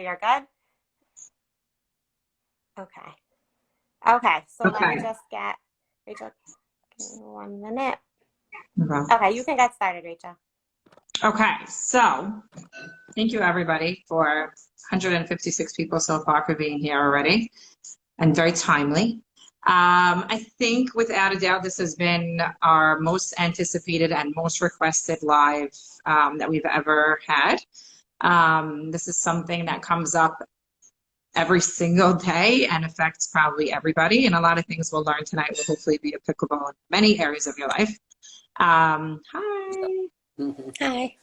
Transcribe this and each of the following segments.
You're good? Okay. Okay, so let me Okay. just get Rachel. Give me 1 minute. Okay. Okay, you can get started, Rachel. Okay. So thank you everybody for 156 people so far for being here already and very timely. I think without a doubt, this has been our most anticipated and most requested live that we've ever had. This is something that comes up every single day and affects probably everybody. And a lot of things we'll learn tonight will hopefully be applicable in many areas of your life. Hi. Hi.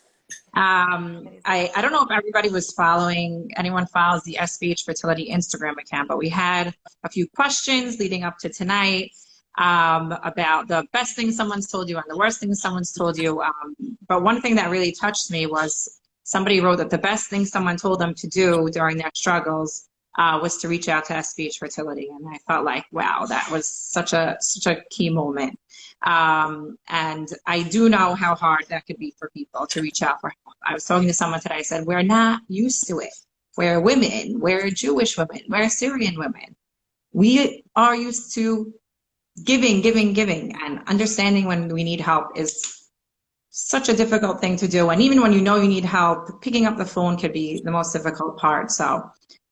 I don't know if everybody was following, anyone follows the SBH Fertility Instagram account, but we had a few questions leading up to tonight about the best thing someone's told you and the worst thing someone's told you. But one thing that really touched me was somebody wrote that the best thing someone told them to do during their struggles was to reach out to SBH Fertility. And I felt like, wow, that was such a key moment. And I do know how hard that could be for people to reach out for help. I was talking to someone today, I said, we're not used to it. We're women, we're Jewish women, we're Syrian women. We are used to giving, and understanding when we need help is such a difficult thing to do. And even when you know you need help, picking up the phone could be the most difficult part. So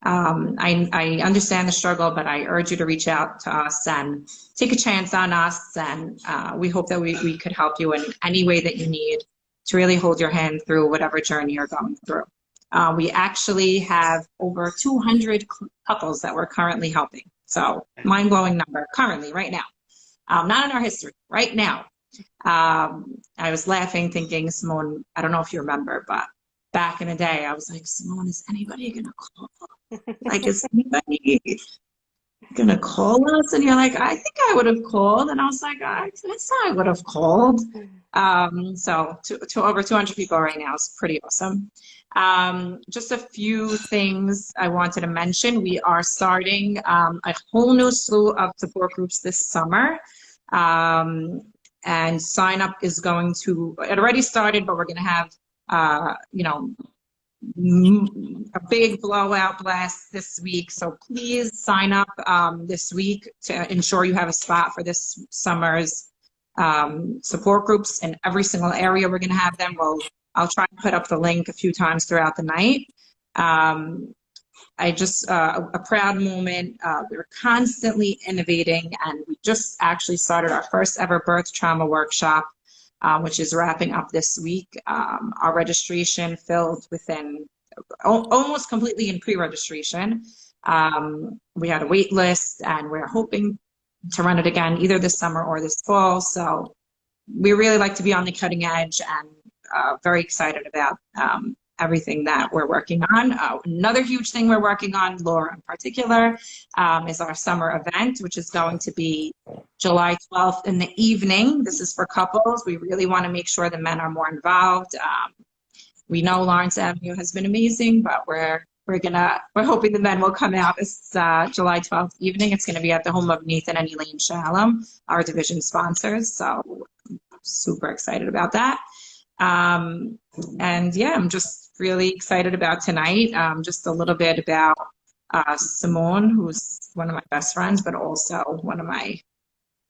I understand the struggle, but I urge you to reach out to us and take a chance on us. And we hope that we could help you in any way that you need to really hold your hand through whatever journey you're going through. We actually have over 200 couples that we're currently helping. So mind-blowing number currently, right now. Not in our history, right now. I was laughing thinking, Simone, I don't know if you remember, but back in the day, I was like, Simone, is anybody going to call? Like, is anybody going to call us? And you're like, I think I would have called. And I was like, I would have called. So to over 200 people right now is pretty awesome. Just a few things I wanted to mention. We are starting a whole new slew of support groups this summer. And sign up is going to, it already started, but we're going to have, a big blowout blast this week. So please sign up this week to ensure you have a spot for this summer's support groups in every single area. We're going to have them. I'll try and put up the link a few times throughout the night. A proud moment. We're constantly innovating, and we just actually started our first ever birth trauma workshop, which is wrapping up this week. Our registration filled within almost completely in pre-registration. We had a wait list, and we're hoping to run it again either this summer or this fall. So we really like to be on the cutting edge, and very excited about everything that we're working on. Another huge thing we're working on, Laura in particular, is our summer event, which is going to be July 12th in the evening. This is for couples. We really want to make sure the men are more involved. We know Lawrence Avenue has been amazing, but we're hoping the men will come out this July 12th evening. It's going to be at the home of Nathan and Elaine Shalom, our division sponsors. So super excited about that. And yeah, I'm just really excited about tonight. Just a little bit about Simone, who's one of my best friends, but also one of my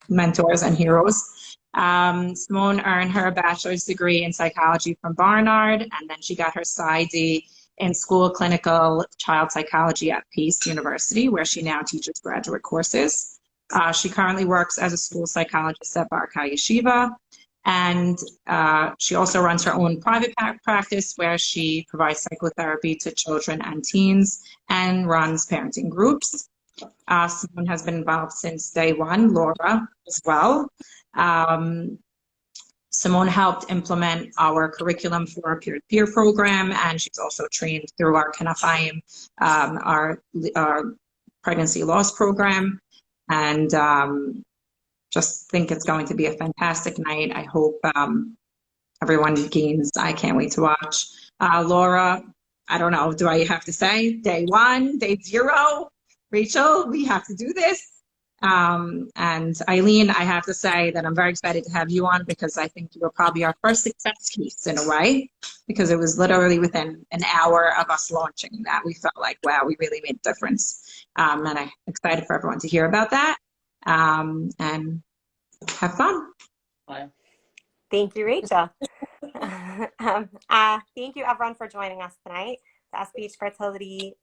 mentors and heroes. Simone earned her bachelor's degree in psychology from Barnard, and then she got her PsyD in school clinical child psychology at Pace University, where she now teaches graduate courses. She currently works as a school psychologist at Bar Yeshiva. And she also runs her own private practice where she provides psychotherapy to children and teens and runs parenting groups. Simone has been involved since day one, Laura as well. Simone helped implement our curriculum for our peer-to-peer program, and she's also trained through our Kenafayim, our pregnancy loss program. And just think it's going to be a fantastic night. I hope everyone gains. I can't wait to watch. Laura, I don't know, do I have to say day one, day zero? Rachel, we have to do this. And Eileen, I have to say that I'm very excited to have you on because I think you were probably our first success case in a way, because it was literally within an hour of us launching that we felt like, wow, we really made a difference. And I'm excited for everyone to hear about that, and have fun. Thank you, Rachel. Thank you, everyone, for joining us tonight. The SBH Fertility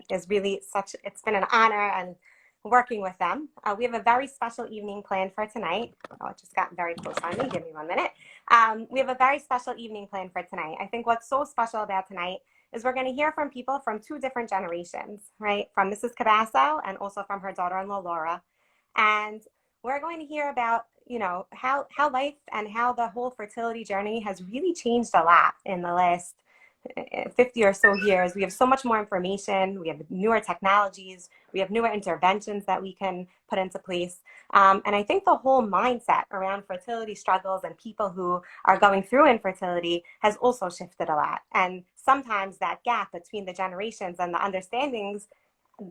is really it's been an honor and working with them. We have a very special evening planned for tonight. Oh, it just got very close on me. Give me 1 minute. We have a very special evening planned for tonight. I think what's so special about tonight is we're going to hear from people from 2 different generations, right? From Mrs. Cabasso and also from her daughter-in-law, Laura. And we're going to hear about, you know, how life and how the whole fertility journey has really changed a lot in the last 50 or so years. We have so much more information. We have newer technologies. We have newer interventions that we can put into place. And I think the whole mindset around fertility struggles and people who are going through infertility has also shifted a lot. And sometimes that gap between the generations and the understandings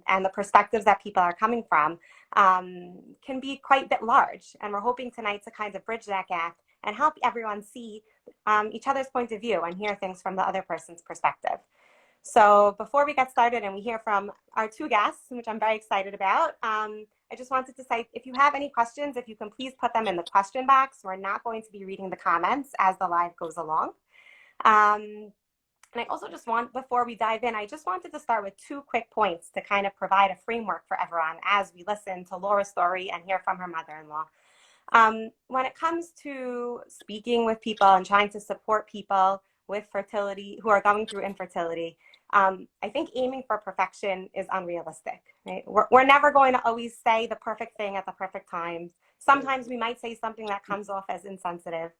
and the perspectives that people are coming from can be quite a bit large. And we're hoping tonight to kind of bridge that gap and help everyone see each other's point of view and hear things from the other person's perspective. So before we get started and we hear from our 2 guests, which I'm very excited about, I just wanted to say, if you have any questions, if you can please put them in the question box. We're not going to be reading the comments as the live goes along. And I also just before we dive in, I just wanted to start with 2 quick points to kind of provide a framework for everyone as we listen to Laura's story and hear from her mother-in-law. When it comes to speaking with people and trying to support people with fertility who are going through infertility, I think aiming for perfection is unrealistic, right? We're never going to always say the perfect thing at the perfect time. Sometimes we might say something that comes off as insensitive.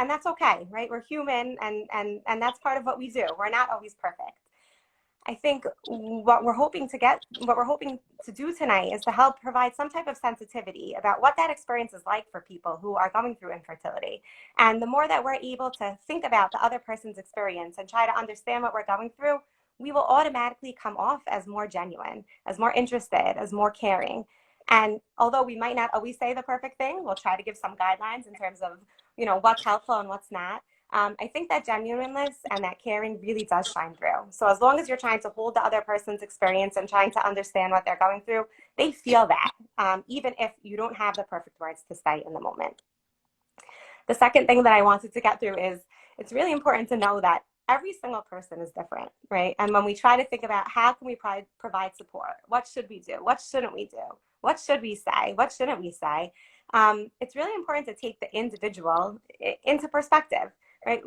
And that's okay, right? We're human, and that's part of what we do. We're not always perfect. I think what we're hoping to do tonight is to help provide some type of sensitivity about what that experience is like for people who are going through infertility. And the more that we're able to think about the other person's experience and try to understand what we're going through, we will automatically come off as more genuine, as more interested, as more caring. And although we might not always say the perfect thing, we'll try to give some guidelines in terms of, you know, what's helpful and what's not. I think that genuineness and that caring really does shine through. So as long as you're trying to hold the other person's experience and trying to understand what they're going through, they feel that, even if you don't have the perfect words to say in the moment. The second thing that I wanted to get through is it's really important to know that every single person is different, right? And when we try to think about how can we provide support, what should we do? What shouldn't we do? What should we say? What shouldn't we say? It's really important to take the individual into perspective. Right?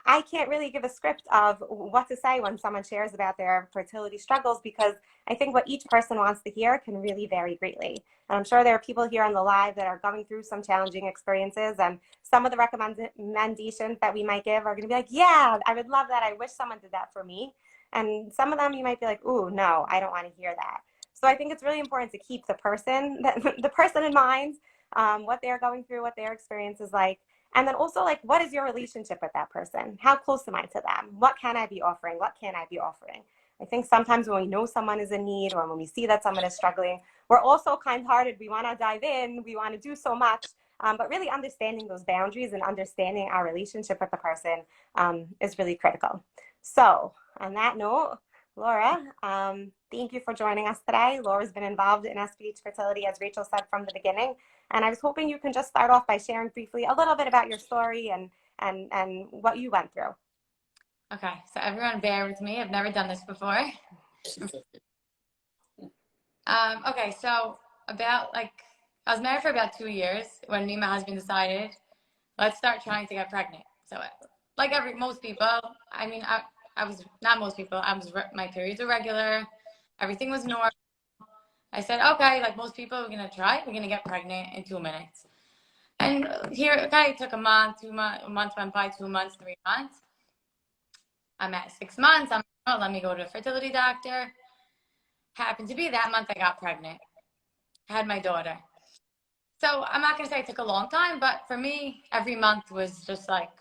I can't really give a script of what to say when someone shares about their fertility struggles, because I think what each person wants to hear can really vary greatly. And I'm sure there are people here on the live that are going through some challenging experiences, and some of the recommendations that we might give are going to be like, yeah, I would love that. I wish someone did that for me. And some of them you might be like, ooh, no, I don't want to hear that. So I think it's really important to keep the person in mind, what they're going through, what their experience is like. And then also, like, what is your relationship with that person? How close am I to them? What can I be offering? What can I be offering? I think sometimes when we know someone is in need, or when we see that someone is struggling, we're also kind-hearted. We want to dive in. We want to do so much. But really understanding those boundaries and understanding our relationship with the person is really critical. So on that note, Laura, thank you for joining us today. Laura's been involved in SBH Fertility, as Rachel said from the beginning. And I was hoping you can just start off by sharing briefly a little bit about your story and what you went through. Okay, so everyone bear with me. I've never done this before. Okay, so I was married for about 2 years when me and my husband decided, let's start trying to get pregnant. So like most people, I mean, I was not most people. My periods were regular. Everything was normal. I said, okay, like most people, we're going to try. We're going to get pregnant in 2 minutes. And here, okay, it took a month, 2 months, a month went by, 2 months, 3 months. I'm at 6 months. I'm like, oh, let me go to a fertility doctor. Happened to be that month I got pregnant. I had my daughter. So I'm not going to say it took a long time, but for me, every month was just like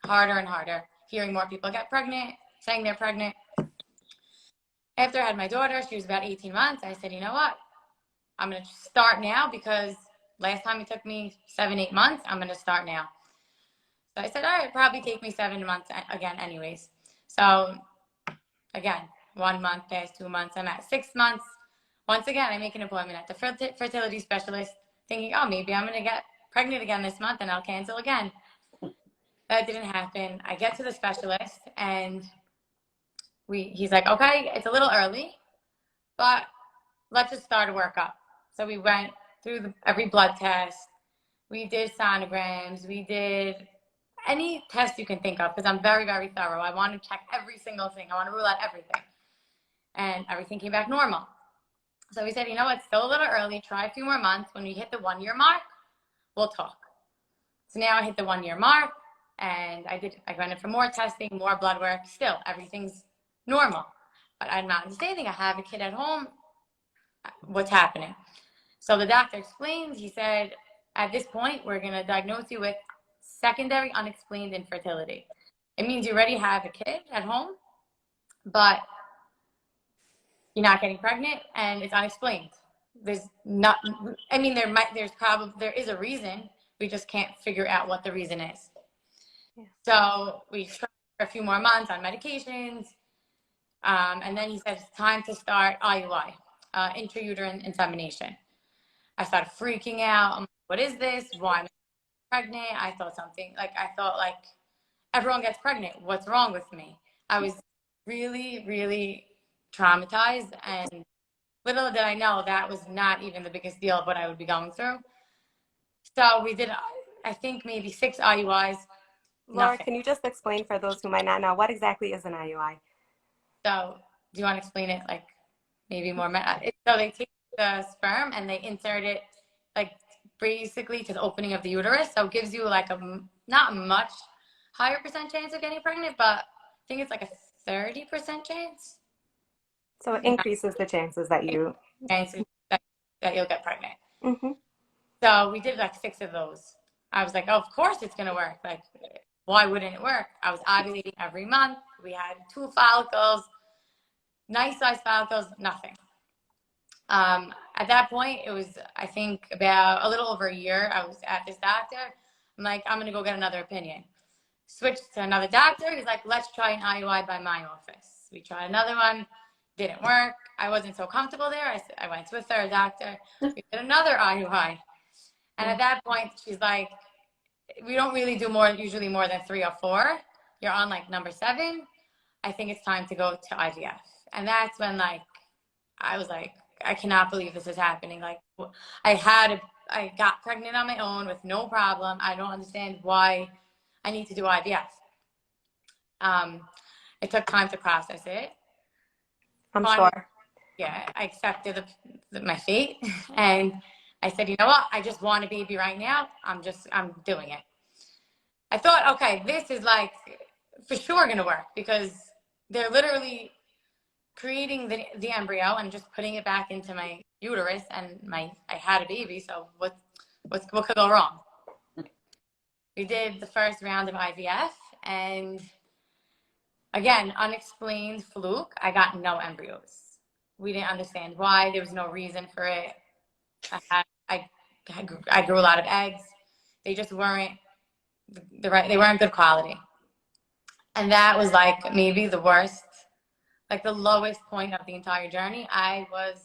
harder and harder. Hearing more people get pregnant, saying they're pregnant. After I had my daughter, she was about 18 months. I said, you know what? I'm going to start now because last time it took me 7-8 months. I'm going to start now. So I said, all right, it'll probably take me 7 months again anyways. So again, 1 month passed, 2 months. I'm at 6 months. Once again, I make an appointment at the fertility specialist thinking, oh, maybe I'm going to get pregnant again this month and I'll cancel again. That didn't happen. I get to the specialist and he's like, okay, it's a little early, but let's just start a workup. So we went through every blood test. We did sonograms. We did any test you can think of because I'm very, very thorough. I want to check every single thing. I want to rule out everything. And everything came back normal. So we said, you know what, it's still a little early. Try a few more months. When we hit the 1 year mark, we'll talk. So now I hit the 1 year mark and I went in for more testing, more blood work. Still, everything's normal. But I'm not understanding. I have a kid at home. What's happening? So the doctor explained, he said, at this point, we're going to diagnose you with secondary unexplained infertility. It means you already have a kid at home, but you're not getting pregnant and it's unexplained. There's not, I mean, there is a reason. We just can't figure out what the reason is. Yeah. So we tried for a few more months on medications. And then he said, it's time to start IUI, intrauterine insemination. I started freaking out. I'm like, what is this? Why am I pregnant? I thought everyone gets pregnant. What's wrong with me? I was really, really traumatized, and little did I know that was not even the biggest deal of what I would be going through. So we did, I think, maybe 6 IUIs. Laura, Nothing. can you just explain for those who might not know, what exactly is an IUI? So do you want to explain it like maybe more? So they take the sperm and they insert it like basically to the opening of the uterus. So it gives you like a not much higher % chance of getting pregnant, but I think it's like a 30% chance. So it increases the chances that you that you'll get pregnant. Mm-hmm. So we did like 6 of those. I was like, oh, of course it's gonna work. Like, why wouldn't it work? I was ovulating every month. We had 2 follicles, nice size follicles, nothing. At that point, it was, I think, about a little over a year. I was at this doctor. I'm like, I'm gonna go get another opinion. Switched to another doctor. He's like, let's try an IUI by my office. We tried another one, didn't work. I wasn't so comfortable there. I went to a third doctor. We did another IUI. And at that point, she's like, we don't really do usually more than 3 or 4. You're on like number 7. I think it's time to go to IVF. And that's when like, I was like, I cannot believe this is happening. Like I got pregnant on my own with no problem. I don't understand why I need to do IVF. It took time to process it. I'm sure. Yeah, I accepted my fate. And I said, you know what? I just want a baby right now. I'm doing it. I thought, okay, this is like for sure going to work because they're literally creating the embryo and just putting it back into my uterus, and I had a baby. So what could go wrong? We did the first round of IVF, and again, unexplained fluke. I got no embryos. We didn't understand why. There was no reason for it. I grew a lot of eggs. They just weren't they weren't good quality. And that was like maybe the worst, like the lowest point of the entire journey. I was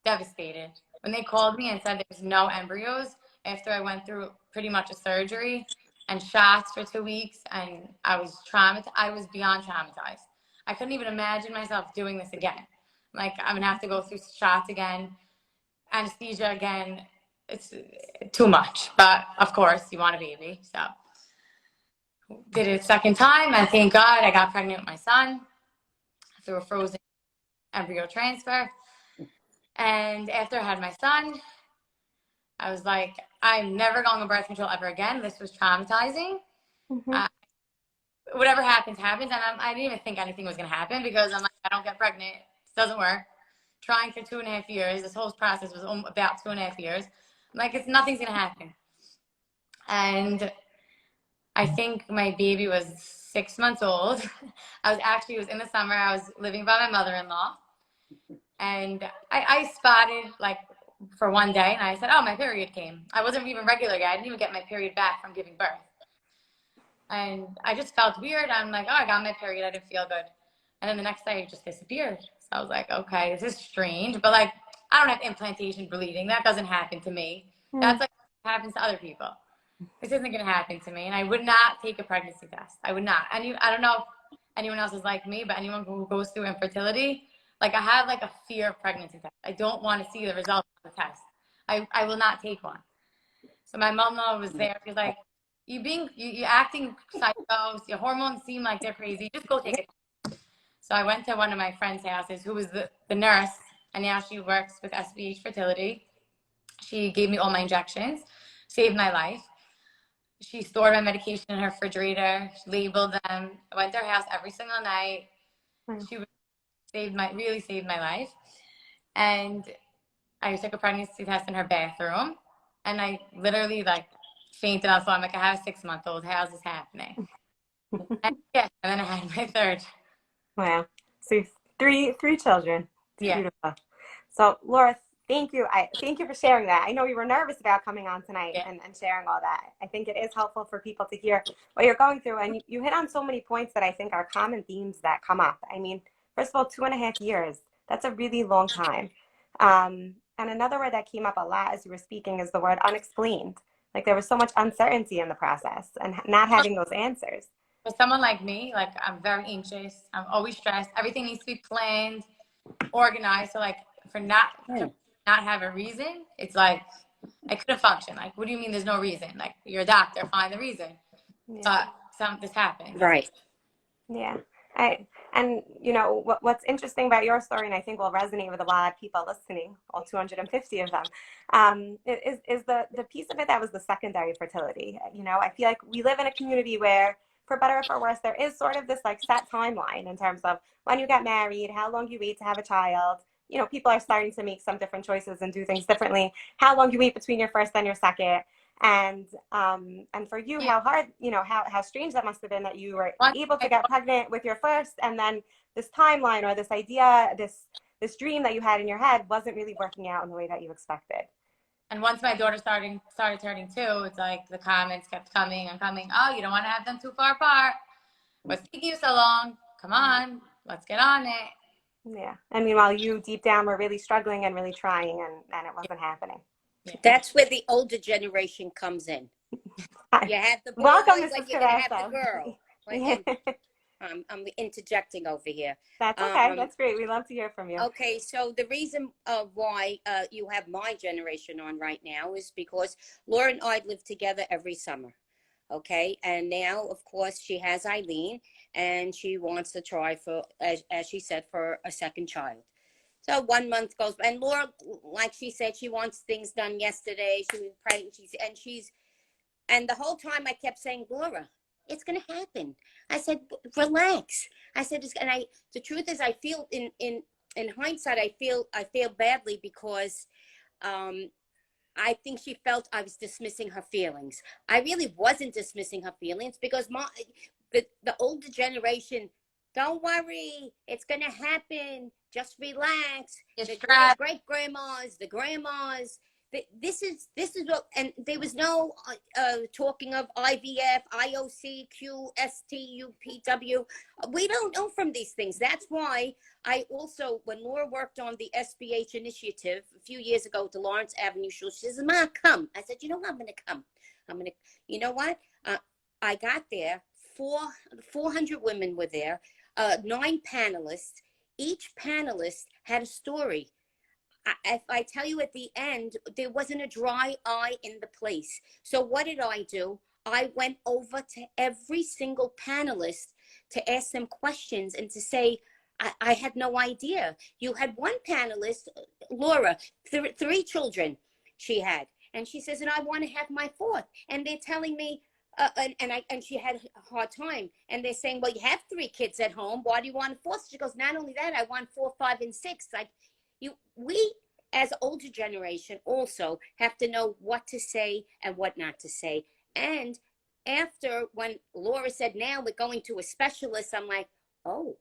devastated. When they called me and said there was no embryos after I went through pretty much a surgery and shots for 2 weeks, and I was traumatized. I was beyond traumatized. I couldn't even imagine myself doing this again. Like, I'm gonna have to go through shots again, anesthesia again. It's too much, but of course you want a baby. So did it a second time, and thank God I got pregnant with my son through a frozen embryo transfer. And after I had my son, I was like, I'm never going on birth control ever again. This was traumatizing. Mm-hmm. Whatever happens, happens. And I didn't even think anything was going to happen because I'm like, I don't get pregnant. It doesn't work. Trying for 2.5 years. This whole process was about 2.5 years. I'm like, nothing's going to happen. And I think my baby was 6 months old. It was in the summer. I was living by my mother-in-law. And I spotted like for one day, and I said, oh, my period came. I wasn't even regular yet. I didn't even get my period back from giving birth. And I just felt weird. I'm like, oh, I got my period. I didn't feel good. And then the next day it just disappeared. So I was like, okay, this is strange. But like, I don't have implantation bleeding. That doesn't happen to me. That's like what happens to other people. This isn't going to happen to me. And I would not take a pregnancy test. I would not. And I don't know if anyone else is like me, but anyone who goes through infertility, like I have like a fear of pregnancy test. I don't want to see the results of the test. I will not take one. So my mama was there. She's like, you acting psychos. Your hormones seem like they're crazy. Just go take it. So I went to one of my friend's houses who was the nurse, and now she works with SBH Fertility. She gave me all my injections, saved my life. She stored my medication in her refrigerator. She labeled them. I went to her house every single night. She really saved my life. And I took a pregnancy test in her bathroom, and I literally like fainted on the floor. I'm like, I have a 6-month-old. How's this happening? And then I had my third. Wow. So three children. Yeah. Beautiful. So Laura, thank you. Thank you for sharing that. I know you were nervous about coming on tonight and sharing all that. I think it is helpful for people to hear what you're going through. And you hit on so many points that I think are common themes that come up. I mean, first of all, 2.5 years. That's a really long time. And another word that came up a lot as you were speaking is the word unexplained. Like there was so much uncertainty in the process and not having those answers. For someone like me, like I'm very anxious. I'm always stressed. Everything needs to be planned, organized. So like to not have a reason, it's like I couldn't function. Like, what do you mean there's no reason? Like you're a doctor, find the reason. But this happened. Right. Yeah. And you know what's interesting about your story, and I think will resonate with a lot of people listening, all 250 of them, is the piece of it that was the secondary fertility. You know, I feel like we live in a community where, for better or for worse, there is sort of this like set timeline in terms of when you get married, how long you wait to have a child. You know, people are starting to make some different choices and do things differently. How long you wait between your first and your second. And for you, how hard, you know, how strange that must have been that you were able to get pregnant with your first, and then this timeline or this idea, this dream that you had in your head wasn't really working out in the way that you expected. And once my daughter started turning 2, it's like the comments kept coming and coming. Oh, you don't want to have them too far apart. What's taking you so long? Come on, let's get on it. Yeah. And meanwhile, you deep down were really struggling and really trying, and it wasn't happening. Yeah. That's where the older generation comes in. You have the boy, welcome, like Mrs. you're going to have the girl. I'm interjecting over here. That's okay. That's great. We love to hear from you. Okay, so the reason why you have my generation on right now is because Laura and I live together every summer. Okay, and now, of course, she has Eileen, and she wants to try for, as she said, for a second child. So 1 month goes, and Laura, like she said, she wants things done yesterday. She was pregnant, and the whole time I kept saying, Laura, it's going to happen. I said, relax. I said, the truth is, I feel in hindsight, I feel badly because I think she felt I was dismissing her feelings. I really wasn't dismissing her feelings because the older generation, don't worry, it's going to happen. Just relax. The great grandmas, the grandmas. This is what, and there was no talking of IVF, IOC, QST, UPW. We don't know from these things. That's why I also, when Laura worked on the SBH initiative a few years ago at the Lawrence Avenue School, she says, Ma, come. I said, you know what, I'm going to come. You know what? I got there, 400 women were there, 9 panelists. Each panelist had a story. If I tell you at the end, there wasn't a dry eye in the place. So what did I do? I went over to every single panelist to ask them questions and to say, I had no idea. You had one panelist, Laura, 3 children she had. And she says, and I want to have my 4th. And they're telling me, and she had a hard time. And they're saying, well, you have 3 kids at home. Why do you want a 4th? She goes, not only that, I want 4, 5, and 6. Like, we as older generation also have to know what to say and what not to say. And after, when Laura said, now we're going to a specialist, I'm like, oh,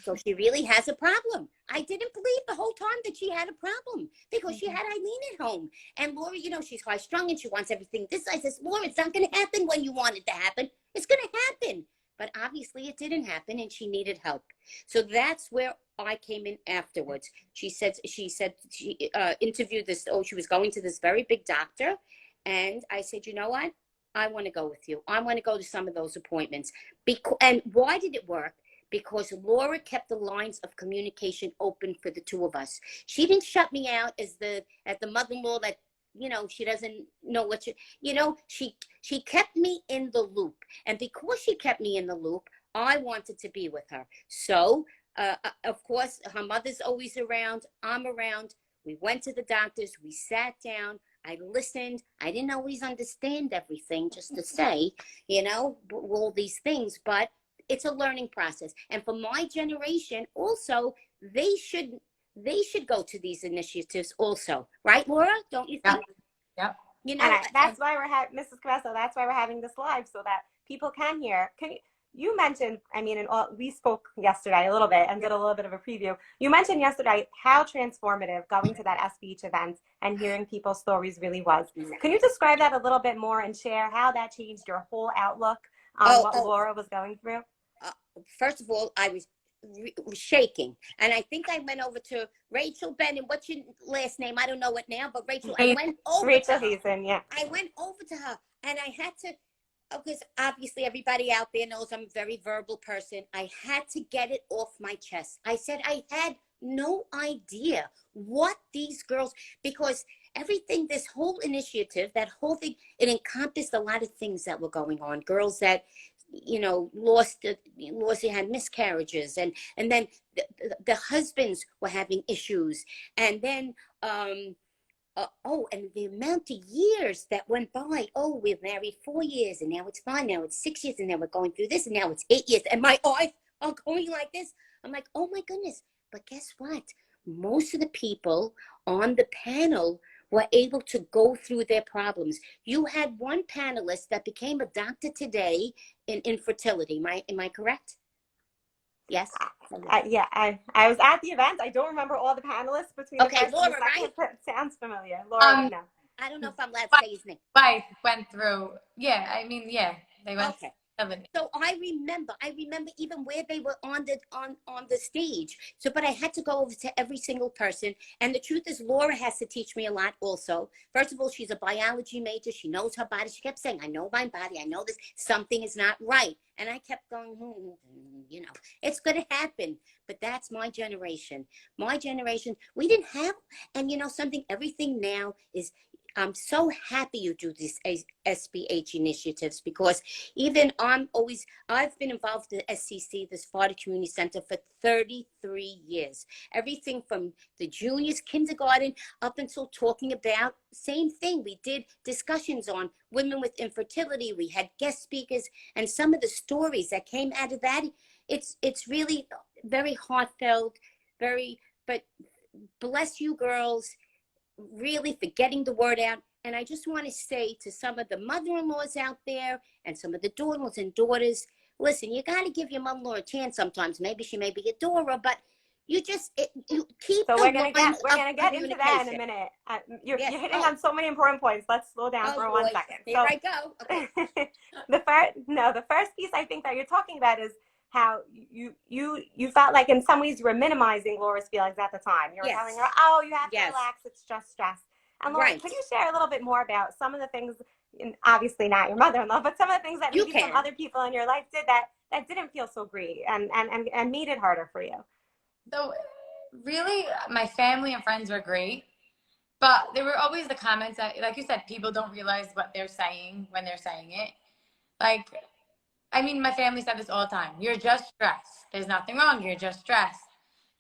So she really has a problem. I didn't believe the whole time that she had a problem because she had Eileen at home. And Laura, you know, she's high strung and she wants everything. I says, Laura, it's not going to happen when you want it to happen. It's going to happen. But obviously it didn't happen and she needed help. So that's where I came in afterwards. She said she interviewed this, she was going to this very big doctor. And I said, you know what? I want to go with you. I want to go to some of those appointments. And why did it work? Because Laura kept the lines of communication open for the two of us. She didn't shut me out as the mother-in-law that, you know, she doesn't know what she kept me in the loop. And because she kept me in the loop, I wanted to be with her. So, of course, her mother's always around. I'm around. We went to the doctors. We sat down. I listened. I didn't always understand everything, just to say, you know, all these things, but it's a learning process. And for my generation also, they should go to these initiatives also. Right, Laura? Don't you think? Yep. You know, that's why we're having, Mrs. Cabesso, that's why we're having this live, so that people can hear. You mentioned, I mean, we spoke yesterday a little bit and did a little bit of a preview. You mentioned yesterday how transformative going to that SBH event and hearing people's stories really was. Can you describe that a little bit more and share how that changed your whole outlook on what Laura was going through? First of all, I was shaking. And I think I went over to Rachel Bennett. What's your last name? I don't know it now, but Rachel, I went over Rachel to her. Hazen, yeah. I went over to her and I had to, because obviously everybody out there knows I'm a very verbal person. I had to get it off my chest. I said I had no idea what these girls, because everything, this whole initiative, that whole thing, it encompassed a lot of things that were going on. Girls that, you know, had miscarriages, and then the husbands were having issues, and then and the amount of years that went by. Oh, we're married 4 years, and now it's 5, now it's 6 years, and now we're going through this, and now it's 8 years, and my eyes are going like this. I'm like, oh my goodness. But guess what? Most of the people on the panel were able to go through their problems. You had one panelist that became a doctor today in infertility. Am I correct? Yes. Yeah, I was at the event. I don't remember all the panelists between the first Laura, and the second. right? Sounds familiar. Laura, no. I don't know if I'm allowed to say his name. Wife went through. Yeah, I mean, yeah, they went. Okay. So I remember even where they were on the stage. So, but I had to go over to every single person. And the truth is, Laura has to teach me a lot also. First of all, she's a biology major. She knows her body. She kept saying, I know my body. I know this. Something is not right. And I kept going, you know, it's going to happen. But that's my generation. My generation, we didn't have, and you know something, everything now is, I'm so happy you do these SBH initiatives, because even I've been involved in the SCC, this Florida Community Center, for 33 years. Everything from the juniors, kindergarten, up until talking about, same thing. We did discussions on women with infertility. We had guest speakers, and some of the stories that came out of that, it's really very heartfelt, but bless you girls, really for getting the word out. And I just want to say to some of the mother-in-laws out there and some of the daughters and daughters, listen, you got to give your mother-in-law a chance sometimes. Maybe she may be a Dora, but you keep. So we're gonna get into that in a minute. You're hitting on so many important points. Let's slow down for 1 second. Here I go. Okay. The first piece I think that you're talking about is how you felt like in some ways you were minimizing Laura's feelings at the time. You were telling her, oh, you have to relax, it's just stress. And Laura, could you share a little bit more about some of the things, obviously not your mother-in-law, but some of the things that maybe some other people in your life did that didn't feel so great and made it harder for you? So really, my family and friends were great, but there were always the comments that, like you said, people don't realize what they're saying when they're saying it. Like, I mean, my family said this all the time. You're just stressed. There's nothing wrong. You're just stressed.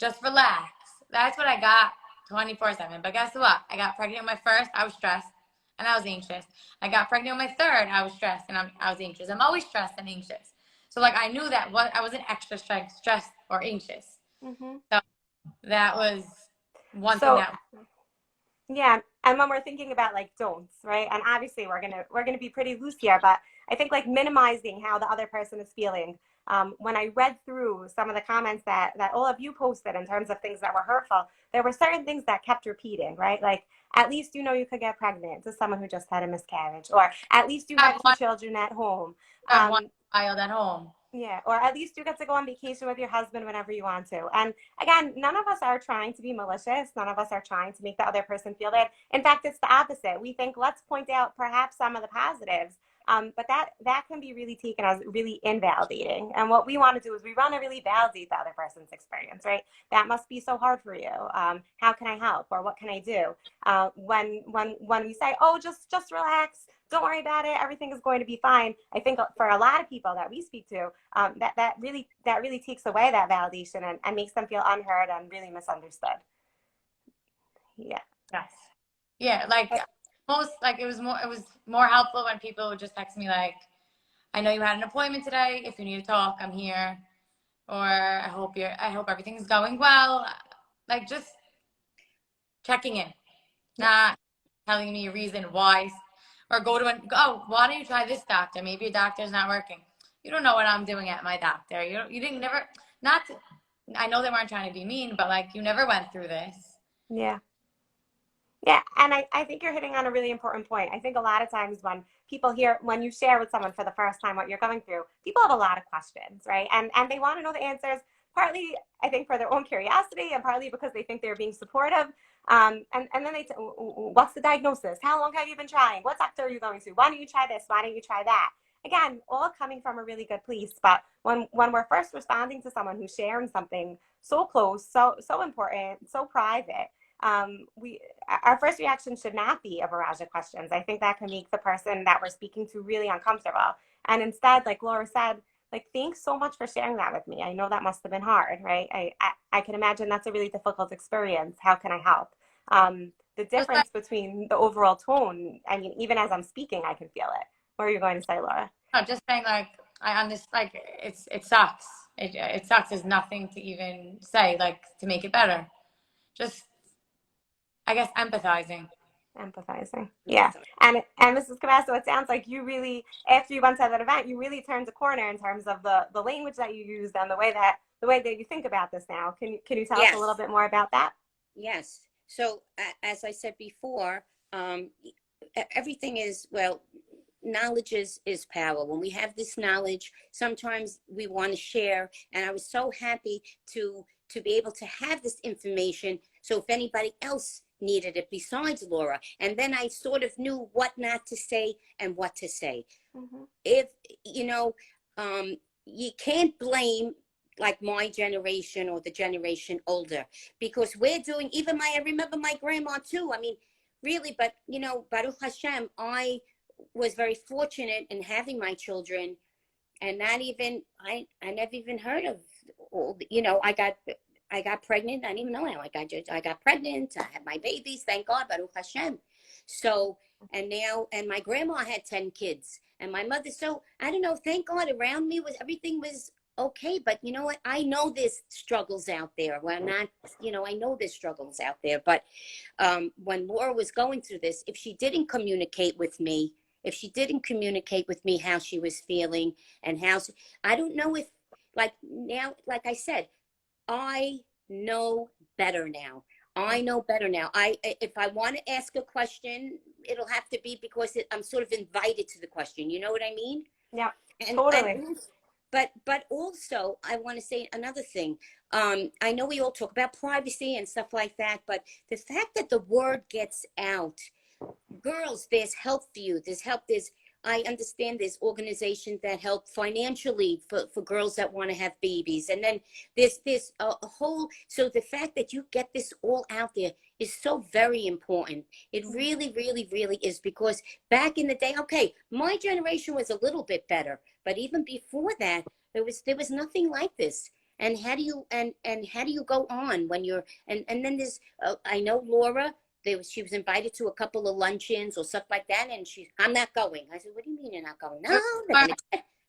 Just relax. That's what I got 24/7. But guess what? I got pregnant with my first. I was stressed and I was anxious. I got pregnant with my third. I was stressed and I was anxious. I'm always stressed and anxious. So like I knew that I wasn't extra stressed or anxious. Mm-hmm. So that was one thing that. Yeah, and when we're thinking about like don'ts, right? And obviously we're gonna be pretty loose here, but I think like minimizing how the other person is feeling When I read through some of the comments that all of you posted in terms of things that were hurtful, there were certain things that kept repeating, right? Like, at least you know you could get pregnant to someone who just had a miscarriage, or at least you had two children at home. Have one child at home. Yeah, or at least you get to go on vacation with your husband whenever you want to. And again, none of us are trying to be malicious. None of us are trying to make the other person feel bad. In fact, it's the opposite. We think, let's point out perhaps some of the positives. But that can be really taken as really invalidating. And what we want to do is we want to really validate the other person's experience, right? That must be so hard for you. How can I help? Or what can I do? When we say, oh, just relax, don't worry about it, everything is going to be fine. I think for a lot of people that we speak to, that really takes away that validation and makes them feel unheard and really misunderstood. Yeah. Yes. Yeah, like it was more helpful when people would just text me like, I know you had an appointment today. If you need to talk, I'm here. Or I hope everything's going well. Like, just checking in, not telling me a reason why, or why don't you try this doctor? Maybe your doctor's not working. You don't know what I'm doing at my doctor. You didn't never, not to, I know they weren't trying to be mean, but like, you never went through this. Yeah. Yeah, and I think you're hitting on a really important point. I think a lot of times when you share with someone for the first time what you're going through, people have a lot of questions, right? And they want to know the answers, partly, I think, for their own curiosity, and partly because they think they're being supportive. And then what's the diagnosis? How long have you been trying? What doctor are you going to? Why don't you try this? Why don't you try that? Again, all coming from a really good place. But when we're first responding to someone who's sharing something so close, so important, so private, our first reaction should not be a barrage of questions. I think that can make the person that we're speaking to really uncomfortable. And instead, like Laura said, like, thanks so much for sharing that with me. I know that must have been hard, right? I can imagine that's a really difficult experience. How can I help? The difference between the overall tone, I mean, even as I'm speaking, I can feel it. What are you going to say, Laura? I'm just saying, like, I understand, like, it sucks. It sucks. There's nothing to even say, like, to make it better. Just, I guess, empathizing. Yeah. And Mrs. Cavasso, it sounds like you really, after you went to that event, you really turned a corner in terms of the language that you used and the way that you think about this now. Can you tell us a little bit more about that? Yes. So as I said before, everything is, well, knowledge is power. When we have this knowledge, sometimes we want to share. And I was so happy to be able to have this information. So if anybody else needed it besides Laura, and then I sort of knew what not to say and what to say. Mm-hmm. If, you can't blame like my generation or the generation older, because we're doing, I remember my grandma too. I mean, really, but Baruch Hashem, I was very fortunate in having my children, and not even, I never even heard of, I got pregnant. I didn't even know how I got pregnant. I had my babies, thank God, Baruch Hashem. So, and my grandma had 10 kids, and my mother, so I don't know, thank God around me everything was okay. But you know what? I know there's struggles out there. Well, not, I know there's struggles out there. But when Laura was going through this, if she didn't communicate with me how she was feeling and I don't know if, like now, like I said, I know better now. If I want to ask a question, it'll have to be because I'm sort of invited to the question. You know what I mean? Yeah, totally. But also, I want to say another thing. I know we all talk about privacy and stuff like that, but the fact that the word gets out, girls, there's help for you. I understand there's organizations that help financially for girls that want to have babies. And then there's a whole, so the fact that you get this all out there is so very important. It really, really, really is, because back in the day, okay, my generation was a little bit better, but even before that, there was nothing like this. And how do you go on when you're, and then there's, I know Laura, she was invited to a couple of luncheons or stuff like that, and I'm not going. I said, what do you mean you're not going? No,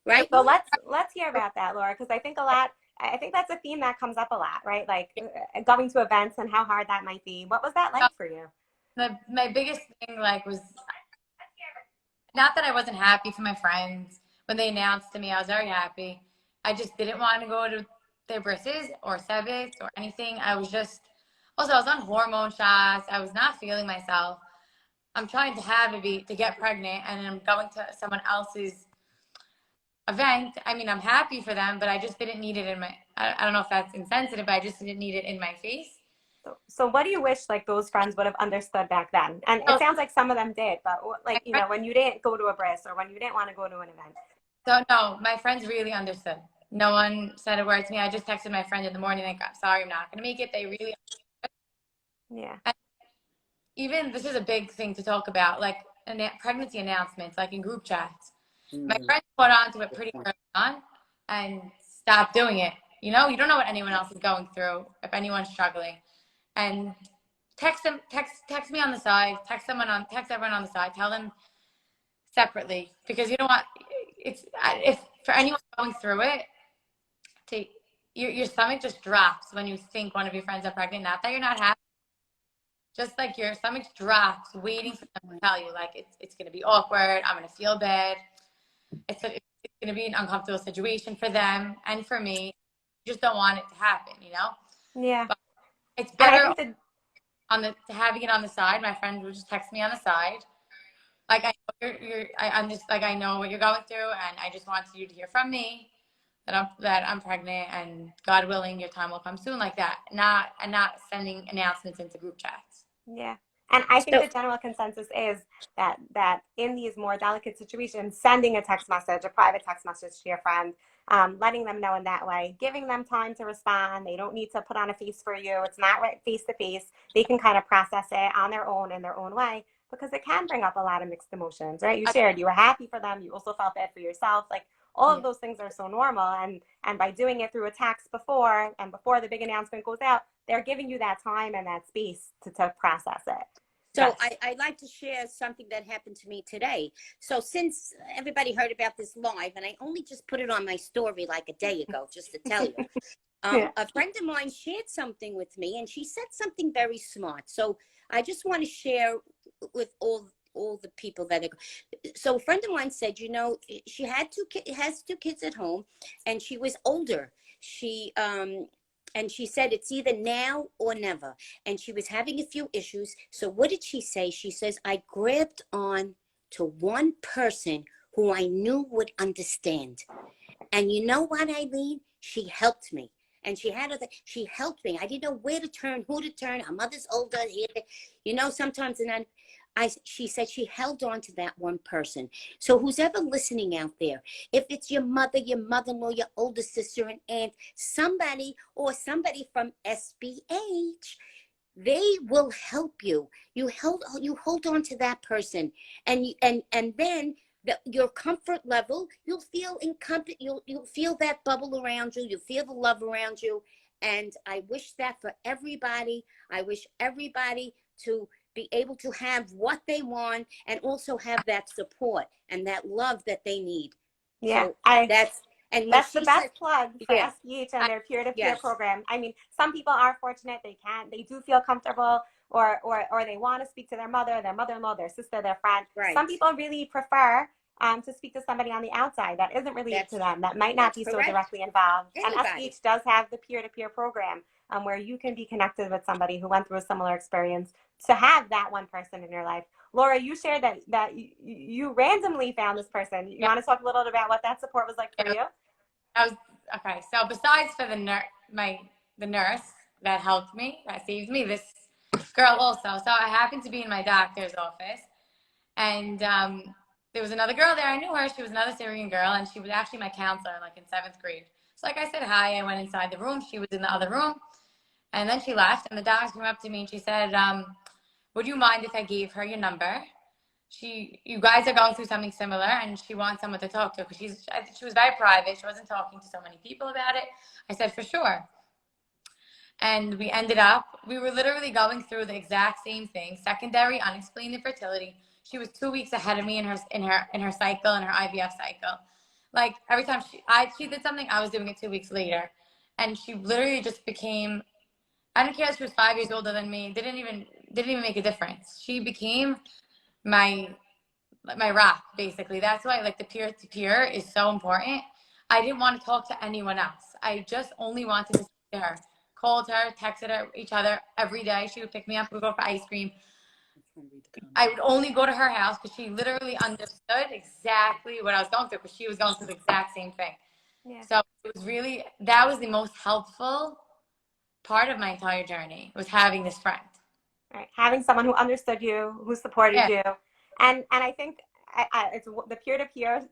right? So let's hear about that, Laura, because I think that's a theme that comes up a lot, right? Like going to events and how hard that might be. What was that like for you? My biggest thing, like, was not that I wasn't happy for my friends when they announced to me. I was very happy, I just didn't want to go to their brisses or cervix or anything. I was on hormone shots. I was not feeling myself. I'm trying to have a baby to get pregnant, and I'm going to someone else's event. I mean, I'm happy for them, but I just didn't need it in my, I don't know if that's insensitive, but I just didn't need it in my face. So what do you wish like those friends would have understood back then? And it sounds like some of them did, but like, you know, when you didn't go to a bris or when you didn't want to go to an event. So no, my friends really understood. No one said a word to me. I just texted my friend in the morning, like, I'm sorry, I'm not going to make it. They really understood. Yeah. And even, this is a big thing to talk about, like pregnancy announcements, like in group chats. My friends caught on to it pretty early on and stopped doing it. You know, you don't know what anyone else is going through, if anyone's struggling. And text me on the side, text everyone on the side, tell them separately, because you don't want, if for anyone going through it, your stomach just drops when you think one of your friends are pregnant. Not that you're not happy, just like your stomach drops waiting for them to tell you, like, it's going to be awkward, I'm going to feel bad, it's going to be an uncomfortable situation for them and for me. You just don't want it to happen, you know? Yeah. But it's better having it on the side. My friend would just text me on the side, like, I know I'm just like, I know what you're going through, and I just want you to hear from me that I'm pregnant, and God willing, your time will come soon, like that. Not sending announcements into group chats. Yeah. And I think the general consensus is that in these more delicate situations, sending a text message, a private text message to your friend, letting them know in that way, giving them time to respond. They don't need to put on a face for you. It's not right face to face. They can kind of process it on their own in their own way, because it can bring up a lot of mixed emotions, right? You shared you were happy for them. You also felt bad for yourself. Like, all of those things are so normal. And by doing it through a text before the big announcement goes out, they're giving you that time and that space to process it. So I'd like to share something that happened to me today. So since everybody heard about this live, and I only just put it on my story like a day ago, just to tell you, a friend of mine shared something with me, and she said something very smart. So I just want to share with all the people that are. So a friend of mine said, you know, she has two kids at home, and she was older. And she said it's either now or never. And she was having a few issues. So what did she say? She says, I grabbed on to one person who I knew would understand. And you know what, Eileen? She helped me. And she helped me. I didn't know where to turn, who to turn. Her mother's older. You know, sometimes, and then she said she held on to that one person. So who's ever listening out there, if it's your mother, your mother-in-law, your older sister and aunt, somebody from SBH, they will help you. You hold on to that person, and then your comfort level, you'll feel you'll feel that bubble around you. You'll feel the love around you. And I wish that for everybody. I wish everybody to be able to have what they want, and also have that support and that love that they need. Yeah, so that's the best plug for SBH and their peer-to-peer program. I mean, some people are fortunate; they do feel comfortable, or they want to speak to their mother, their mother-in-law, their sister, their friend. Right. Some people really prefer to speak to somebody on the outside that isn't related to them, that might not be so directly involved. Anybody. And SBH does have the peer-to-peer program where you can be connected with somebody who went through a similar experience, to have that one person in your life. Laura, you shared that you randomly found this person. You want to talk a little bit about what that support was like for you? Okay. So besides for the nurse that helped me, that saved me, this girl also. So I happened to be in my doctor's office, and there was another girl there. I knew her. She was another Syrian girl, and she was actually my counselor, like in 7th grade. So like I said hi. I went inside the room. She was in the other room, and then she left. And the doctor came up to me and she said, would you mind if I gave her your number? You guys are going through something similar, and she wants someone to talk to, because she was very private. She wasn't talking to so many people about it. I said, for sure. And we were literally going through the exact same thing, secondary unexplained infertility. She was 2 weeks ahead of me in her cycle, in her IVF cycle. Like, every time she did something, I was doing it 2 weeks later. And she literally just became, I don't care if she was 5 years older than me, didn't even make a difference. She became my rock, basically. That's why, like, the peer-to-peer is so important. I didn't want to talk to anyone else. I just only wanted to speak to her. Called her, texted her, each other every day. She would pick me up, we'd go for ice cream. I would only go to her house because she literally understood exactly what I was going through, because she was going through the exact same thing. Yeah. So it was really, that was the most helpful part of my entire journey, was having this friend. Right. Having someone who understood you, who supported you. And I think it's the peer-to-peer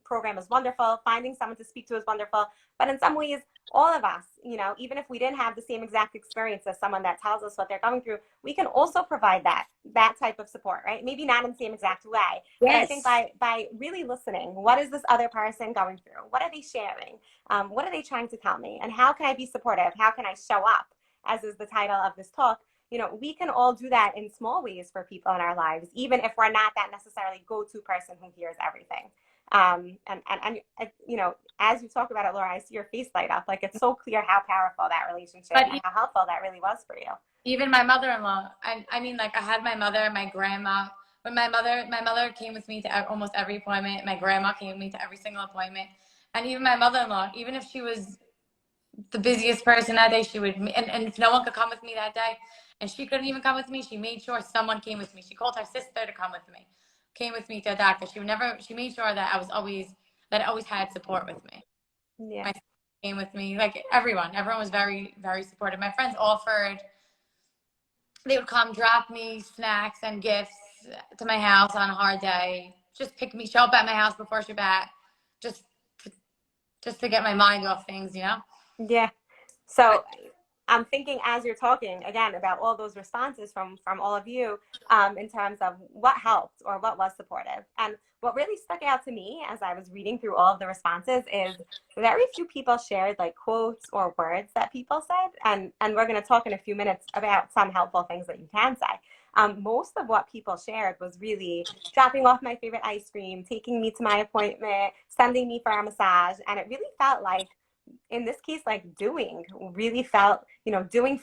program is wonderful. Finding someone to speak to is wonderful. But in some ways, all of us, you know, even if we didn't have the same exact experience as someone that tells us what they're going through, we can also provide that type of support, right? Maybe not in the same exact way, but I think by really listening, what is this other person going through? What are they sharing? What are they trying to tell me? And how can I be supportive? How can I show up, as is the title of this talk? You know, we can all do that in small ways for people in our lives, even if we're not that necessarily go-to person who hears everything. And you know, as you talk about it, Laura, I see your face light up. Like, it's so clear how powerful that relationship and how helpful that really was for you. Even my mother-in-law, I mean, like, I had my mother, my grandma. When my mother came with me to almost every appointment. My grandma came with me to every single appointment. And even my mother-in-law, even if she was the busiest person that day, she would, and if no one could come with me that day, and she couldn't even come with me, she made sure someone came with me. She called her sister to come with me, came with me to a doctor. She made sure that I always had support with me. Yeah. My sister came with me, like everyone was very, very supportive. My friends offered, they would come drop me snacks and gifts to my house on a hard day, just pick me, show up at my house before Shabbat, just to get my mind off things, you know? Yeah. So I'm thinking, as you're talking again about all those responses from all of you, in terms of what helped or what was supportive. And what really stuck out to me as I was reading through all of the responses is very few people shared like quotes or words that people said. And we're going to talk in a few minutes about some helpful things that you can say. Most of what people shared was really dropping off my favorite ice cream, taking me to my appointment, sending me for a massage. And it really felt like, in this case, like doing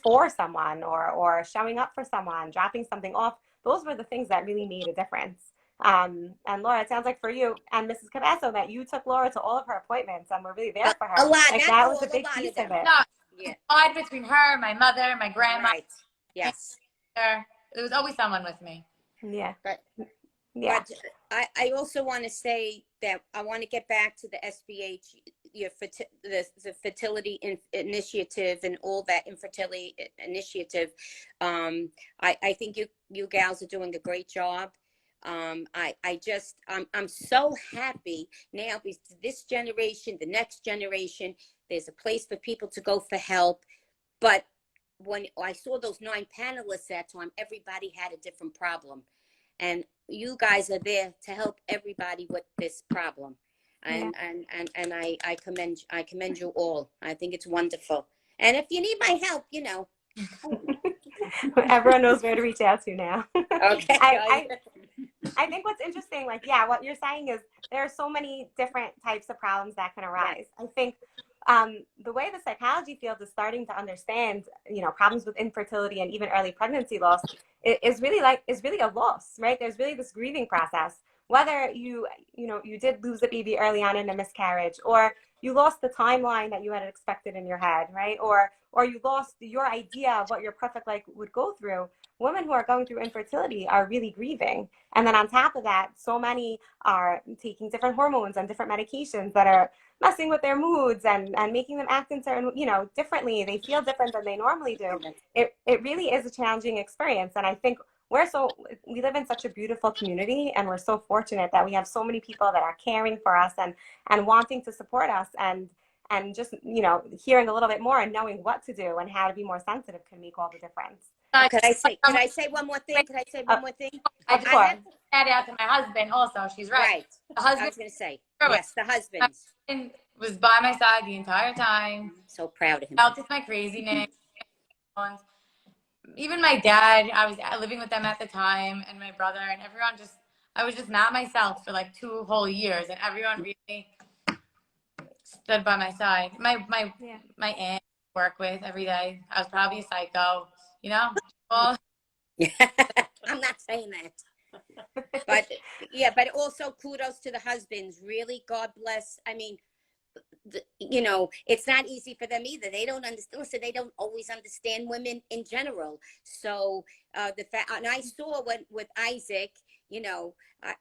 for someone, or showing up for someone, dropping something off. Those were the things that really made a difference. And Laura, it sounds like for you and Mrs. Cabasso that you took Laura to all of her appointments and were really there for her. A lot. Like, that was a big piece of it. No, yeah. Between her, my mother, my grandma. Right. Yes. There was always someone with me. Yeah. But yeah. But I also want to say that I want to get back to the SBH, the fertility initiative and all that infertility initiative. I think you gals are doing a great job. I'm so happy now, because this generation, the next generation, there's a place for people to go for help. But when I saw those 9 panelists that time, everybody had a different problem. And you guys are there to help everybody with this problem. And I commend you all. I think it's wonderful. And if you need my help, you know. Everyone knows where to reach out to now. Okay. I think what's interesting, like, yeah, what you're saying is there are so many different types of problems that can arise. I think the way the psychology field is starting to understand, you know, problems with infertility and even early pregnancy loss is really a loss, right? There's really this grieving process. Whether you did lose a baby early on in a miscarriage, or you lost the timeline that you had expected in your head, right? Or you lost your idea of what your perfect life would go through. Women who are going through infertility are really grieving. And then on top of that, so many are taking different hormones and different medications that are messing with their moods and making them act in certain, differently. They feel different than they normally do. It really is a challenging experience. And I think we live in such a beautiful community, and we're so fortunate that we have so many people that are caring for us and wanting to support us, and just, hearing a little bit more and knowing what to do and how to be more sensitive can make all the difference. Could I say one more thing? I just have to add out to my husband also. She's right. The husband, I was going to say, yes, the husband. My husband was by my side the entire time. So proud of him. Helped with my craziness. Even my dad, I was living with them at the time, and my brother, and everyone I was just not myself for like 2 whole years, and everyone really stood by my side. My aunt I work with every day. I was probably a psycho, Well, I'm not saying that. But also kudos to the husbands. Really, God bless. I mean, you know, it's not easy for them either. They don't understand. Listen, they don't always understand women in general. So the fact, and I saw when with Isaac, you know,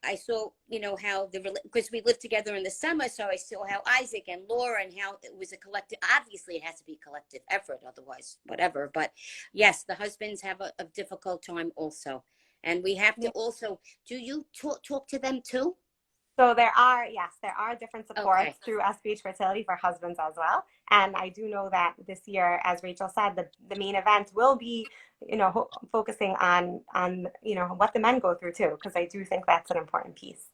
I saw, you know, how because we lived together in the summer, so I saw how Isaac and Laura and how it was a collective. Obviously, it has to be a collective effort, otherwise, whatever. But yes, the husbands have a difficult time also, and we have to also. Do you talk to them too? So there are, yes, there are different supports Okay. through SBH Fertility for husbands as well. And I do know that this year, as Rachel said, the main event will be, you know, focusing on, you know, what the men go through too, because I do think that's an important piece.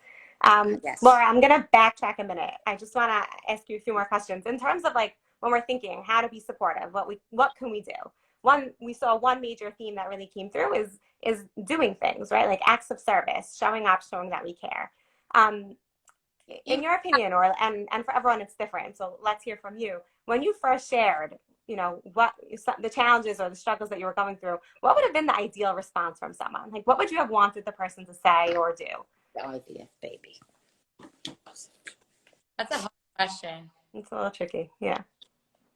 Yes. Laura, I'm going to backtrack a minute. I just want to ask you a few more questions in terms of like when we're thinking how to be supportive, what can we do? We saw one major theme that really came through is doing things, right? Like acts of service, showing up, showing that we care. In your opinion, and for everyone it's different, so let's hear from you. When you first shared, you know, what the challenges or the struggles that you were going through, what would have been the ideal response from someone? Like, what would you have wanted the person to say or do? The IVF baby. That's a hard question. It's a little tricky. Yeah.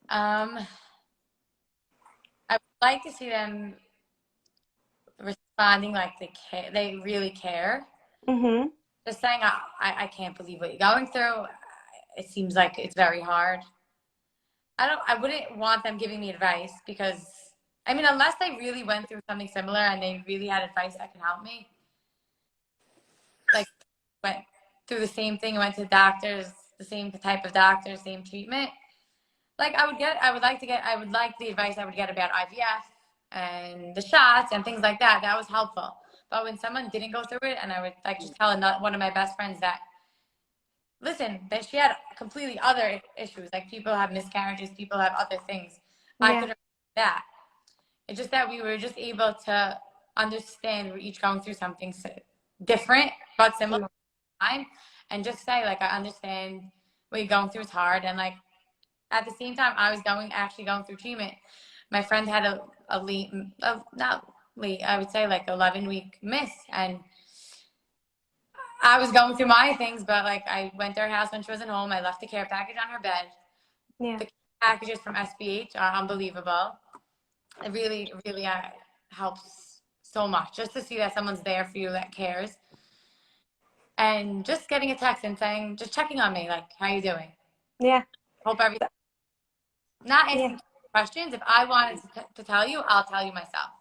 I would like to see them responding like they really care. Mm-hmm. Just saying, I can't believe what you're going through. It seems like it's very hard. I wouldn't want them giving me advice because, I mean, unless they really went through something similar and they really had advice that can help me, like went through the same thing, went to doctors, the same type of doctor, same treatment. Like I would like the advice I would get about IVF and the shots and things like that. That was helpful. But when someone didn't go through it, and I would like just tell one of my best friends that, listen, that she had completely other issues. Like people have miscarriages, people have other things. I Yeah. could have that. It's just that we were just able to understand we're each going through something different but similar time, and just say like, I understand what you're going through is hard, and like at the same time I was actually going through treatment. My friend had I would say like 11-week miss, and I was going through my things, but like I went to her house when she wasn't home. I left the care package on her bed. Yeah. The packages from SBH are unbelievable. It really, really helps so much just to see that someone's there for you that cares. And just getting a text and saying, just checking on me, like, how you doing? Yeah. Hope everything. Not Yeah. asking questions. If I wanted to tell you, I'll tell you myself.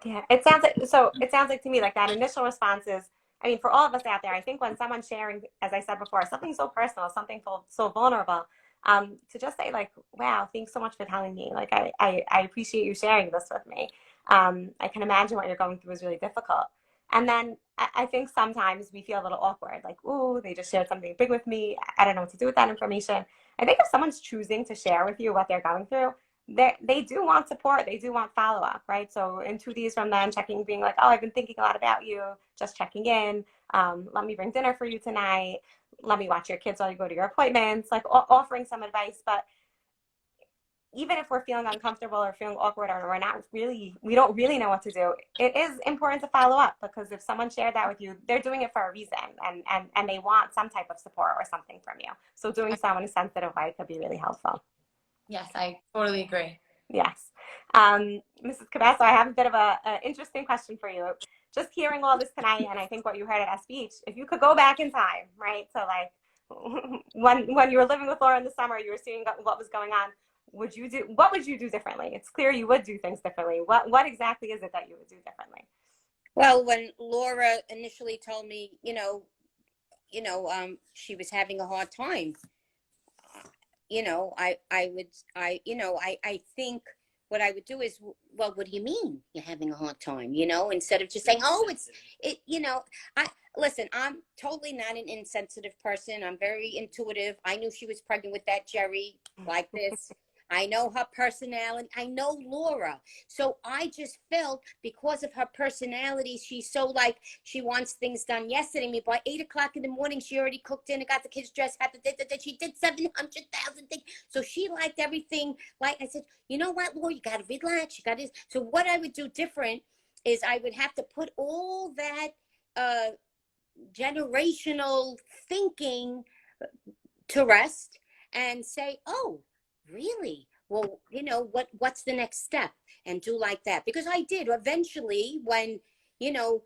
Yeah. It sounds like to me like that initial response is, I mean, for all of us out there, I think when someone's sharing, as I said before, something so personal, something so vulnerable, to just say like, wow, thanks so much for telling me. Like, I appreciate you sharing this with me. I can imagine what you're going through is really difficult. And then I think sometimes we feel a little awkward, like, ooh, they just shared something big with me. I don't know what to do with that information. I think if someone's choosing to share with you what they're going through, they do want support. They do want follow up, right? So in 2 days from them, checking, being like, oh, I've been thinking a lot about you, just checking in. Let me bring dinner for you tonight. Let me watch your kids while you go to your appointments, like offering some advice. But even if we're feeling uncomfortable or feeling awkward or we don't really know what to do, it is important to follow up, because if someone shared that with you, they're doing it for a reason, and they want some type of support or something from you. So doing so in a sensitive way could be really helpful. Yes, I totally agree. Yes. Mrs. Cabasso, I have a bit of an interesting question for you. Just hearing all this tonight, and I think what you heard at SBH, if you could go back in time, right? So like when you were living with Laura in the summer, you were seeing what was going on. What would you do differently? It's clear you would do things differently. What exactly is it that you would do differently? Well, when Laura initially told me, she was having a hard time, I think what I would do is, well, what do you mean you're having a hard time? Instead of just saying, oh, listen, I'm totally not an insensitive person. I'm very intuitive. I knew she was pregnant with that Jerry like this. I know her personality. I know Laura. So I just felt, because of her personality, she's so like, she wants things done yesterday. I mean, by 8 o'clock in the morning, she already cooked dinner, got the kids dressed, she did 700,000 things. So she liked everything. Like I said, you know what, Laura, you got to relax. You got to. So what I would do different is I would have to put all that generational thinking to rest and say, oh, really? Well, you know, what's the next step? And do like that. Because I did eventually when, you know,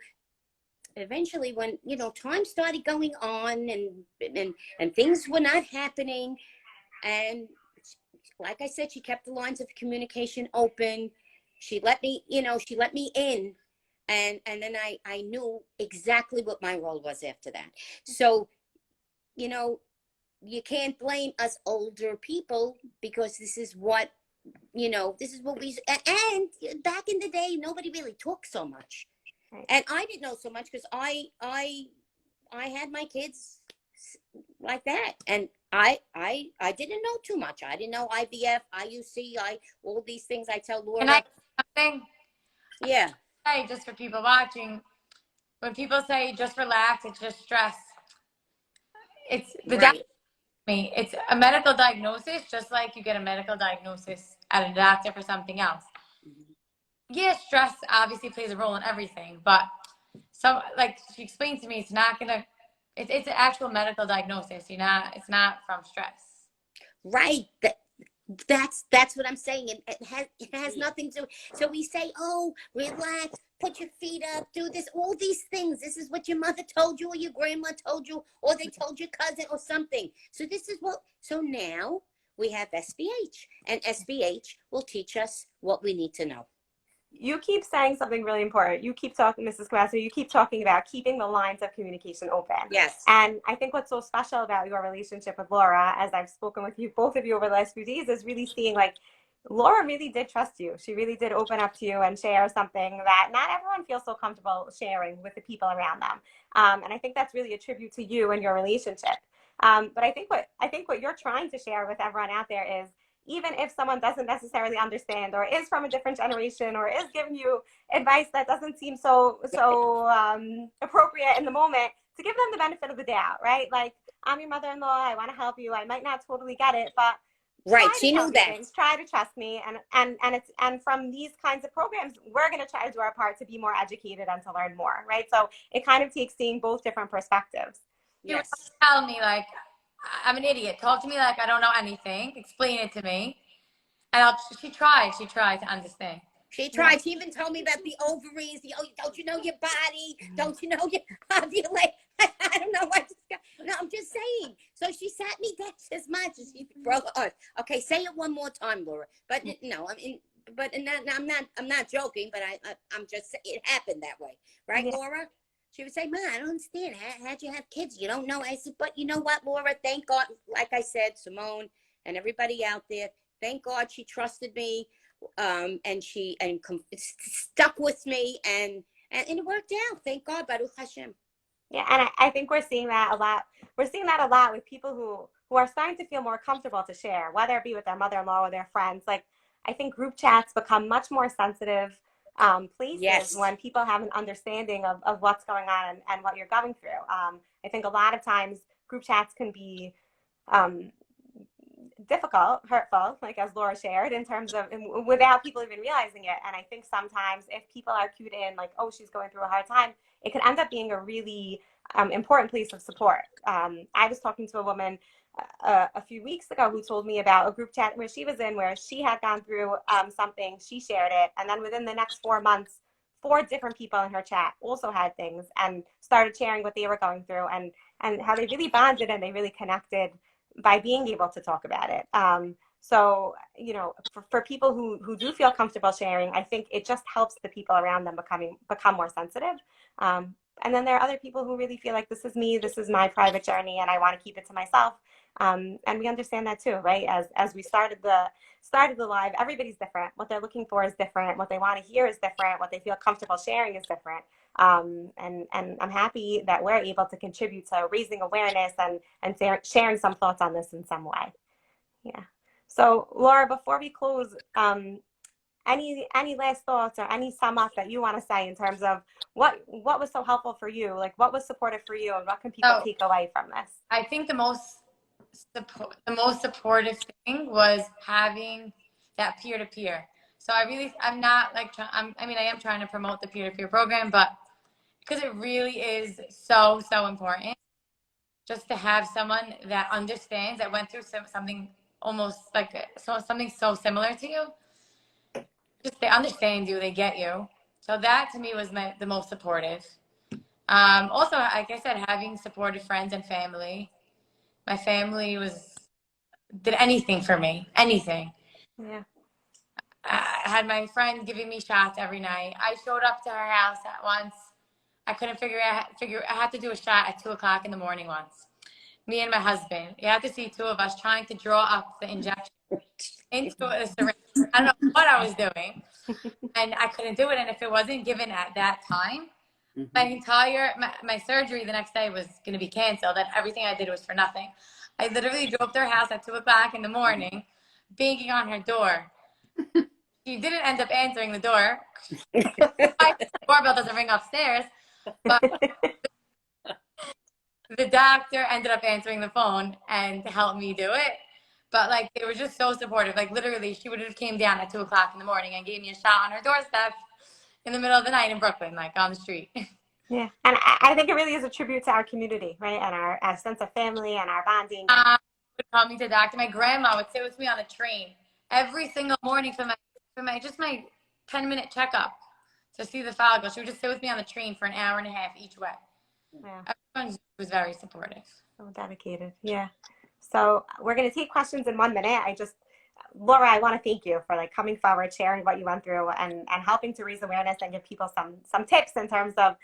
time started going on and things were not happening. And like I said, she kept the lines of communication open. She let me, she let me in. And then I knew exactly what my role was after that. So, you know, you can't blame us older people because this is what we, and back in the day, nobody really talked so much. Right. And I didn't know so much because I had my kids like that. And I didn't know too much. I didn't know IVF, IUC, all these things I tell Laura. And I something, yeah. Hey, just for people watching, when people say just relax, it's just stress. It's the Right. me. It's a medical diagnosis, just like you get a medical diagnosis at a doctor for something else. Yeah, stress obviously plays a role in everything, but like she explained to me, it's not gonna. It's an actual medical diagnosis. It's not from stress. Right. That's what I'm saying. And it has nothing to. So we say, oh, relax, put your feet up, do this, all these things. This is what your mother told you, or your grandma told you, or they told your cousin, or something. So this is what. So now we have SBH, and SBH will teach us what we need to know. You keep saying something really important. You keep talking, Mrs. Camasso, you keep talking about keeping the lines of communication open. Yes. And I think what's so special about your relationship with Laura, as I've spoken with you, both of you over the last few days, is really seeing like Laura really did trust you. She really did open up to you and share something that not everyone feels so comfortable sharing with the people around them. And I think that's really a tribute to you and your relationship. But I think what you're trying to share with everyone out there is, even if someone doesn't necessarily understand or is from a different generation or is giving you advice that doesn't seem so appropriate in the moment, to give them the benefit of the doubt, right? Like, I'm your mother-in-law, I want to help you, I might not totally get it, but right, she knew that. Try to trust me, and from these kinds of programs, we're going to try to do our part to be more educated and to learn more, right? So it kind of takes seeing both different perspectives. Yes. She would tell me like I'm an idiot. Talk to me like I don't know anything. Explain it to me. And she tried to understand. She tried. Yeah. She even told me about the ovaries. Don't you know your body? Don't you know your ovulate? I don't know what. No, I'm just saying. So she sat me down as much as she broke her heart. Okay, say it one more time, Laura. But no, I mean, I'm not joking. But I'm just saying it happened that way, right, yeah. Laura? She would say, "Ma, I don't understand. How'd you have kids? You don't know." I said, "But you know what, Laura? Thank God, like I said, Simone and everybody out there, thank God she trusted me, and she stuck with me, and it worked out. Thank God, Baruch Hashem." Yeah, and I think we're seeing that a lot. We're seeing that a lot with people who are starting to feel more comfortable to share, whether it be with their mother-in-law or their friends. Like, I think group chats become much more sensitive places, yes, when people have an understanding of what's going on and what you're going through. I think a lot of times group chats can be difficult, hurtful, like as Laura shared, in terms of without people even realizing it. And I think sometimes if people are cued in, like, oh, she's going through a hard time, it can end up being a really important place of support. I was talking to a woman a few weeks ago who told me about a group chat where she was in, where she had gone through something, she shared it, and then within the next 4 months, 4 different people in her chat also had things and started sharing what they were going through, and how they really bonded and they really connected by being able to talk about it. So, you know, for people who do feel comfortable sharing, I think it just helps the people around them become more sensitive. And then there are other people who really feel like, this is me, this is my private journey, and I want to keep it to myself. And we understand that too, right? As we started the live, everybody's different. What they're looking for is different. What they want to hear is different. What they feel comfortable sharing is different. And I'm happy that we're able to contribute to raising awareness and sharing some thoughts on this in some way. Yeah. So Laura, before we close, any last thoughts or any sum up that you want to say in terms of what was so helpful for you, like what was supportive for you, and what can people take away from this? I think the most supportive thing was having that peer-to-peer. So I'm not like I am trying to promote the peer-to-peer program, but because it really is so important. just to have someone that understands, that went through something almost like something so similar to you. Just they understand you, they get you. So that to me was the most supportive. Also, like I said, having supportive friends and family. My family did anything for me, anything. Yeah. I had my friend giving me shots every night. I showed up to her house at once. I couldn't I had to do a shot at 2:00 in the morning once. Me and my husband. You have to see two of us trying to draw up the injection into a syringe. I don't know what I was doing, and I couldn't do it. And if it wasn't given at that time, my surgery the next day was going to be canceled, and everything I did was for nothing. I literally drove to her house at 2:00 in the morning, banging on her door. She didn't end up answering the door. My doorbell doesn't ring upstairs, but the doctor ended up answering the phone and helped me do it. But like they were just so supportive. Like literally, she would have came down at 2:00 in the morning and gave me a shot on her doorstep in the middle of the night in Brooklyn, like on the street. Yeah, and I think it really is a tribute to our community, right, and our sense of family and our bonding. Would call me to the doctor. My grandma would sit with me on the train every single morning for my 10-minute checkup to see the follicle. She would just sit with me on the train for an hour and a half each way. Yeah. Everyone was very supportive. So dedicated. Yeah. So we're going to take questions in 1 minute. Laura, I want to thank you for like coming forward, sharing what you went through, and helping to raise awareness and give people some tips in terms of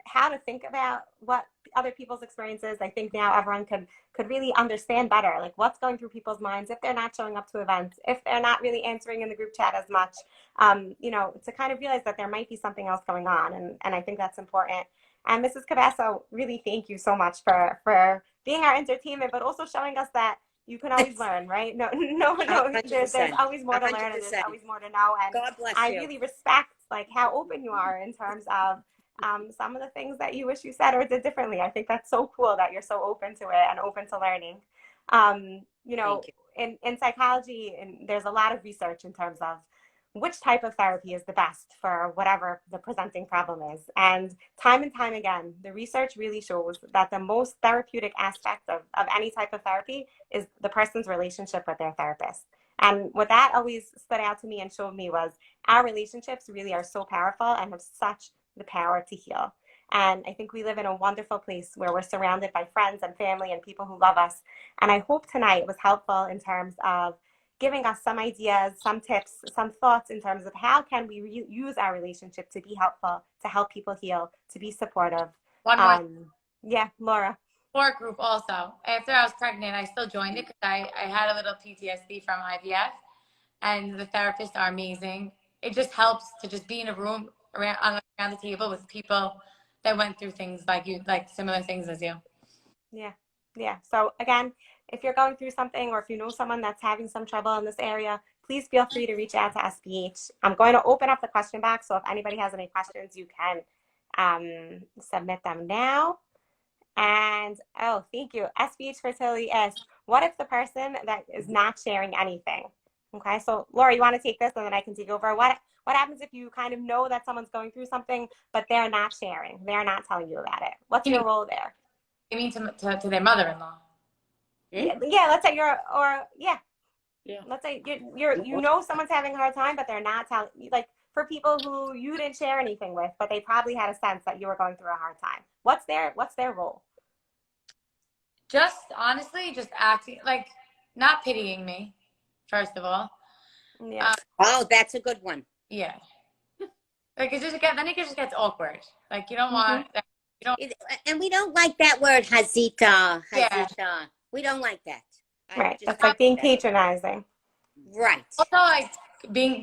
how to think about what other people's experiences. I think now everyone could really understand better, like what's going through people's minds if they're not showing up to events, if they're not really answering in the group chat as much, to kind of realize that there might be something else going on. And I think that's important. And Mrs. Cabasso, really thank you so much for being our entertainment, but also showing us that you can always learn, right? No. There's always more to learn, and there's always more to know. And God bless I you. really respect like how open you are in terms of some of the things that you wish you said or did differently. I think that's so cool that you're so open to it and open to learning. In psychology, and there's a lot of research in terms of which type of therapy is the best for whatever the presenting problem is. And time again, the research really shows that the most therapeutic aspect of any type of therapy is the person's relationship with their therapist. And what that always stood out to me and showed me was our relationships really are so powerful and have such the power to heal. And I think we live in a wonderful place where we're surrounded by friends and family and people who love us. And I hope tonight was helpful in terms of giving us some ideas, some tips, some thoughts in terms of how can we use our relationship to be helpful, to help people heal, to be supportive. Yeah, Laura. Support group also. After I was pregnant, I still joined it because I had a little PTSD from IVF, and the therapists are amazing. It just helps to just be in a room around the table with people that went through things like you, like similar things as you. Yeah. So again, if you're going through something or if you know someone that's having some trouble in this area, please feel free to reach out to SBH. I'm going to open up the question box, so if anybody has any questions, you can submit them now. And thank you. SBH Fertility asks, what if the person that is not sharing anything? Okay, so Laura, you want to take this and then I can take over. What happens if you kind of know that someone's going through something, but they're not sharing? They're not telling you about it. What's your role there? You mean to their mother-in-law? Yeah, let's say let's say you know someone's having a hard time, but they're not telling, like for people who you didn't share anything with, but they probably had a sense that you were going through a hard time. What's their role? Just honestly, just acting like not pitying me, first of all. Yeah. That's a good one. Yeah. Like it just gets awkward. Like you don't want that. And we don't like that word, Hazita. Yeah. We don't like that. Right. That's like being patronizing. Right. Also, like being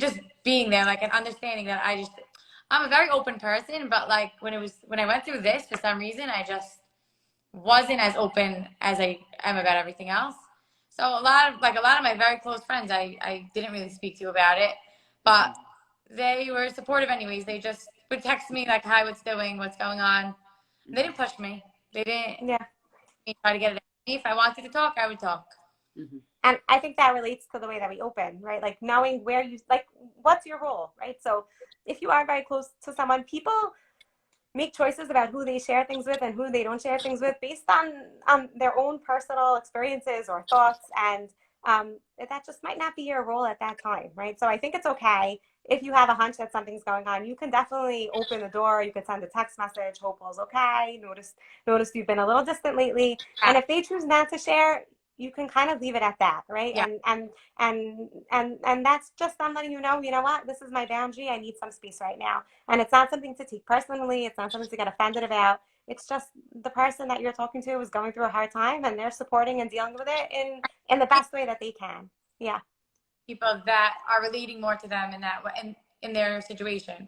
there, like and understanding that I'm a very open person, but like when I went through this, for some reason, I just wasn't as open as I am about everything else. So a lot of my very close friends, I didn't really speak to about it, but they were supportive anyways. They just would text me like, "Hi, what's doing? What's going on?" They didn't push me. They didn't try to get it out of me. If I wanted to talk, I would talk. Mm-hmm. And I think that relates to the way that we open, right? Like knowing where what's your role, right? So if you are very close to someone, people, make choices about who they share things with and who they don't share things with based on their own personal experiences or thoughts. And that just might not be your role at that time, right? So I think it's okay if you have a hunch that something's going on. You can definitely open the door. You can send a text message, hope all's okay. Notice you've been a little distant lately. And if they choose not to share, you can kind of leave it at that, right? Yeah. And that's just them letting you know what, this is my boundary. I need some space right now. And it's not something to take personally. It's not something to get offended about. It's just the person that you're talking to is going through a hard time, and they're supporting and dealing with it in the best way that they can. Yeah. People that are relating more to them in that way, in their situation.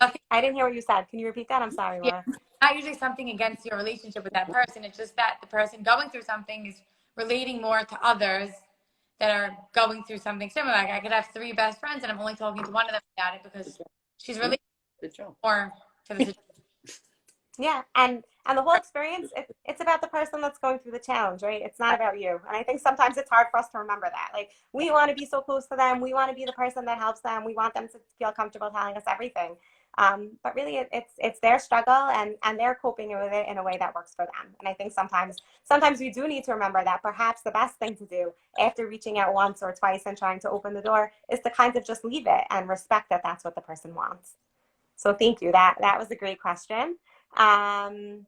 Nothing. I didn't hear what you said. Can you repeat that? I'm sorry, Laura. Yeah, not usually something against your relationship with that person. It's just that the person going through something is relating more to others that are going through something similar. Like I could have 3 best friends and I'm only talking to one of them about it because she's relating more to the situation. Yeah, and the whole experience, it's about the person that's going through the challenge, right? It's not about you. And I think sometimes it's hard for us to remember that. Like, we want to be so close to them. We want to be the person that helps them. We want them to feel comfortable telling us everything. But really, it's their struggle, and they're coping with it in a way that works for them. And I think sometimes we do need to remember that perhaps the best thing to do after reaching out once or twice and trying to open the door is to kind of just leave it and respect that that's what the person wants. So thank you. That was a great question. I'm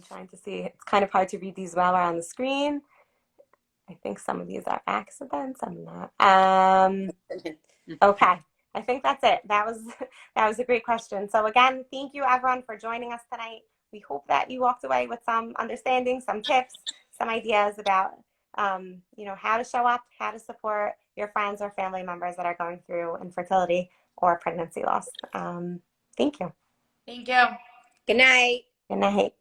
trying to see. It's kind of hard to read these while we're on the screen. I think some of these are accidents. I'm not. Okay. I think that's it. That was a great question. So again, thank you everyone for joining us tonight. We hope that you walked away with some understanding, some tips, some ideas about how to show up, how to support your friends or family members that are going through infertility or pregnancy loss. Thank you. Thank you. Good night. Good night.